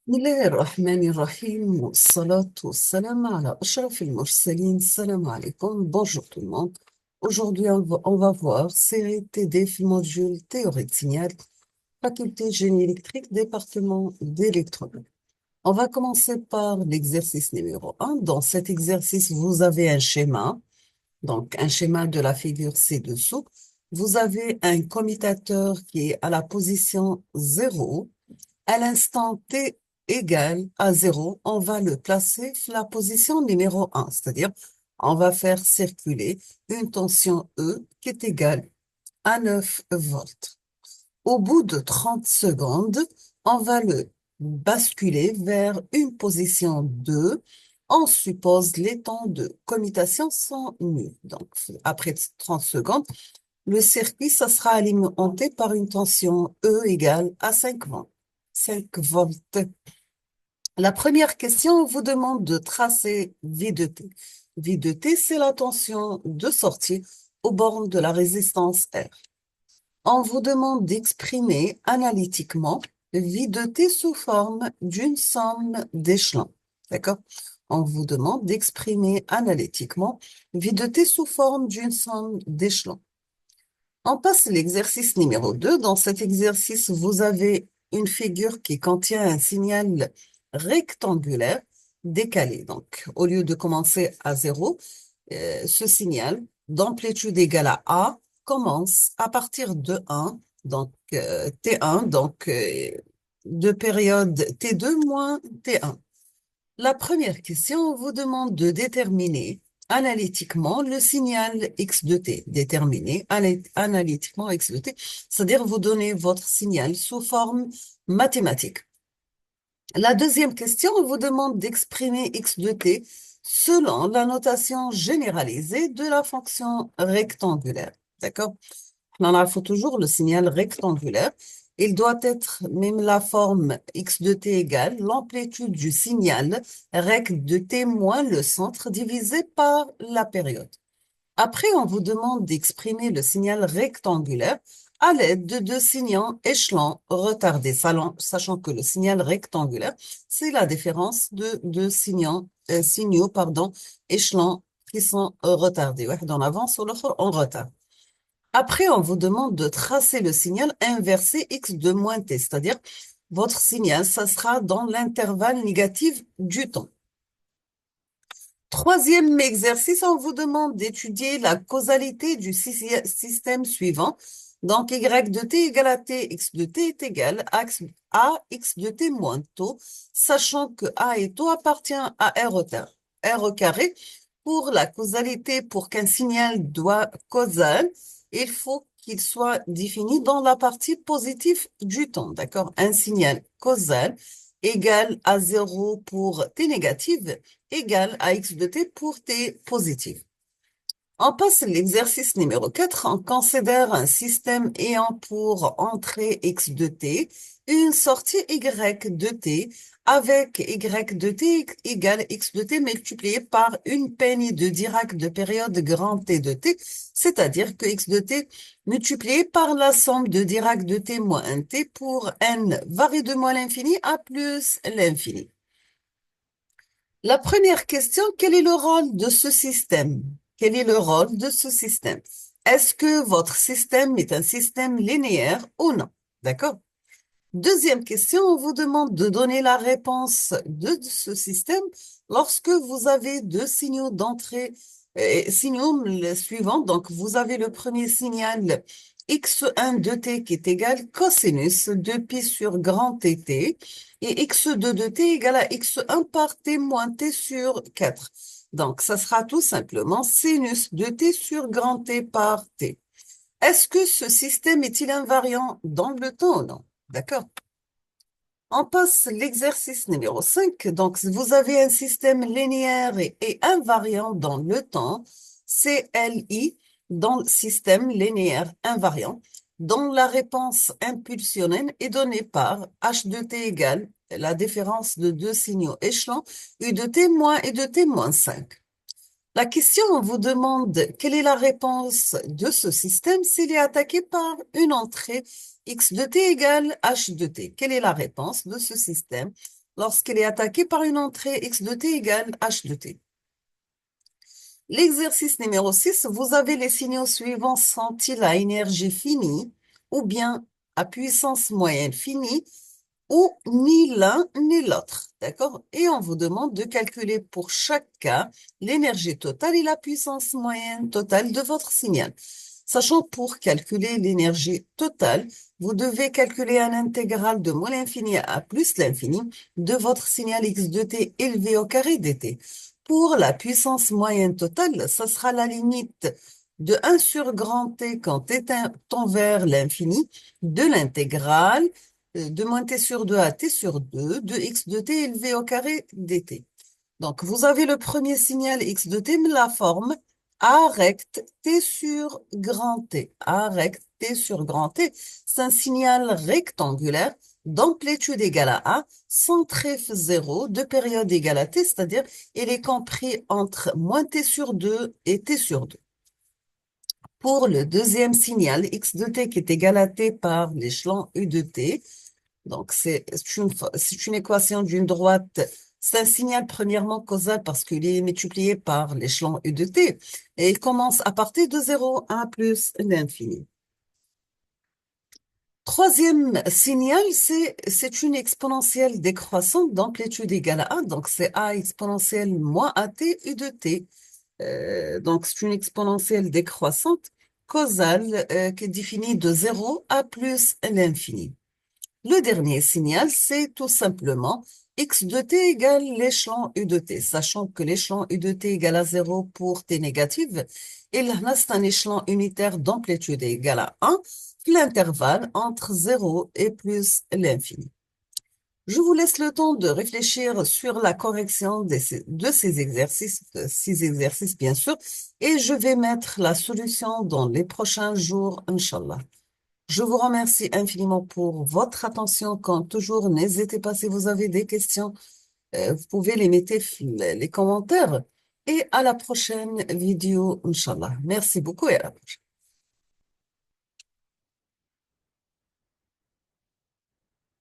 بسم الله الرحمن الرحيم والصلاة والسلام على أشرف المرسلين. Salam alaikum. Bonjour tout le monde. Aujourd'hui, on va voir série TD, module théorie de signal, faculté génie électrique, département d'électronique. On va commencer par l'exercice numéro 1. Dans cet exercice, vous avez un schéma, donc un schéma de la figure ci-dessous. Vous avez un commutateur qui est à la position 0. À l'instant t égale à 0, on va le placer sur la position numéro 1, c'est-à-dire on va faire circuler une tension E qui est égale à 9 volts. Au bout de 30 secondes, on va le basculer vers une position 2. On suppose les temps de commutation sont nuls. Donc, après 30 secondes, le circuit, ça sera alimenté par une tension E égale à 5 volts. 5 volts. La première question vous demande de tracer V de T. V de T, c'est la tension de sortie aux bornes de la résistance R. On vous demande d'exprimer analytiquement V de T sous forme d'une somme d'échelons. D'accord? On vous demande d'exprimer analytiquement V de T sous forme d'une somme d'échelons. On passe à l'exercice numéro 2. Dans cet exercice, vous avez une figure qui contient un signal rectangulaire décalé. Donc, au lieu de commencer à 0, ce signal d'amplitude égale à A commence à partir de 1, donc T1, donc de période T2 moins T1. La première question vous demande de déterminer analytiquement le signal x de t. Déterminer analytiquement x de t, c'est-à-dire vous donnez votre signal sous forme mathématique. La deuxième question vous demande d'exprimer x de t selon la notation généralisée de la fonction rectangulaire. D'accord? Il faut toujours le signal rectangulaire. Il doit être même la forme x de t égale l'amplitude du signal rect de t moins le centre divisé par la période. Après, on vous demande d'exprimer le signal rectangulaire à l'aide de deux signaux échelons retardés, sachant que le signal rectangulaire, c'est la différence de deux signaux, échelons qui sont retardés. واحد en avance ou l'autre en retard. Après, on vous demande de tracer le signal inversé x de moins t, c'est-à-dire votre signal, ça sera dans l'intervalle négatif du temps. Troisième exercice, on vous demande d'étudier la causalité du système suivant. Donc, y de t égale à t, x de t est égal à x de t moins taux, sachant que a et taux appartient à r au carré. Pour la causalité, pour qu'un signal soit causal, il faut qu'il soit défini dans la partie positive du temps, d'accord? Un signal causal égal à 0 pour t négative, égal à x de t pour t positive. On passe à l'exercice numéro 4. On considère un système ayant pour entrée x de t, une sortie y de t, avec y de t égale x de t multiplié par une peigne de Dirac de période grand T de t, c'est-à-dire que x de t multiplié par la somme de Dirac de t moins 1 t pour n varie de moins l'infini à plus l'infini. La première question, quel est le rôle de ce système? Quel est le rôle de ce système? Est-ce que votre système est un système linéaire ou non? D'accord? Deuxième question, on vous demande de donner la réponse de ce système lorsque vous avez deux signaux d'entrée, signaux suivants. Donc, vous avez le premier signal x1 de t qui est égal cosinus de pi sur grand tt et x2 de t égale à x1 par t moins t sur 4. Donc, ça sera tout simplement sinus de t sur grand T par t. Est-ce que ce système est-il invariant dans le temps ou non? D'accord? On passe l'exercice numéro 5. Donc, vous avez un système linéaire et invariant dans le temps, CLI, dans le système linéaire invariant, dont la réponse impulsionnelle est donnée par H de t égale la différence de deux signaux échelons, U de t moins et de t moins 5. La question vous demande quelle est la réponse de ce système s'il est attaqué par une entrée x de t égale h de t. Quelle est la réponse de ce système lorsqu'elle est attaquée par une entrée x de t égale h de t. L'exercice numéro 6, vous avez les signaux suivants sont-ils à énergie finie ou bien à puissance moyenne finie ou ni l'un ni l'autre, d'accord? Et on vous demande de calculer pour chaque cas l'énergie totale et la puissance moyenne totale de votre signal. Sachant pour calculer l'énergie totale, vous devez calculer un intégral de moins l'infini à plus l'infini de votre signal x de t élevé au carré dt. Pour la puissance moyenne totale, ça sera la limite de 1 sur grand T quand t tend vers l'infini de l'intégrale de moins t sur 2 à t sur 2 de x de t élevé au carré dt. Donc, vous avez le premier signal x de t, mais la forme a rect t sur grand T. A rect t sur grand T, c'est un signal rectangulaire d'amplitude égale à A, centré 0, de période égale à t, c'est-à-dire il est compris entre moins t sur 2 et t sur 2. Pour le deuxième signal, x de t qui est égal à t par l'échelon u de t, donc c'est une équation d'une droite. C'est un signal premièrement causal parce qu'il est multiplié par l'échelon u de t et il commence à partir de 0, 1 plus l'infini. Troisième signal, c'est une exponentielle décroissante d'amplitude égale à 1, donc c'est a exponentielle moins at u de t. Donc c'est une exponentielle décroissante causale qui est définie de 0 à plus l'infini. Le dernier signal, c'est tout simplement x de t égale l'échelon u de t, sachant que l'échelon u de t égale à 0 pour t négative, et là, c'est un échelon unitaire d'amplitude égale à 1, l'intervalle entre 0 et plus l'infini. Je vous laisse le temps de réfléchir sur la correction de ces exercices, de 6 exercices bien sûr, et je vais mettre la solution dans les prochains jours, Inch'Allah. Je vous remercie infiniment pour votre attention. Comme toujours, n'hésitez pas si vous avez des questions, vous pouvez les mettre les commentaires. Et à la prochaine vidéo, Inch'Allah. Merci beaucoup et à la prochaine.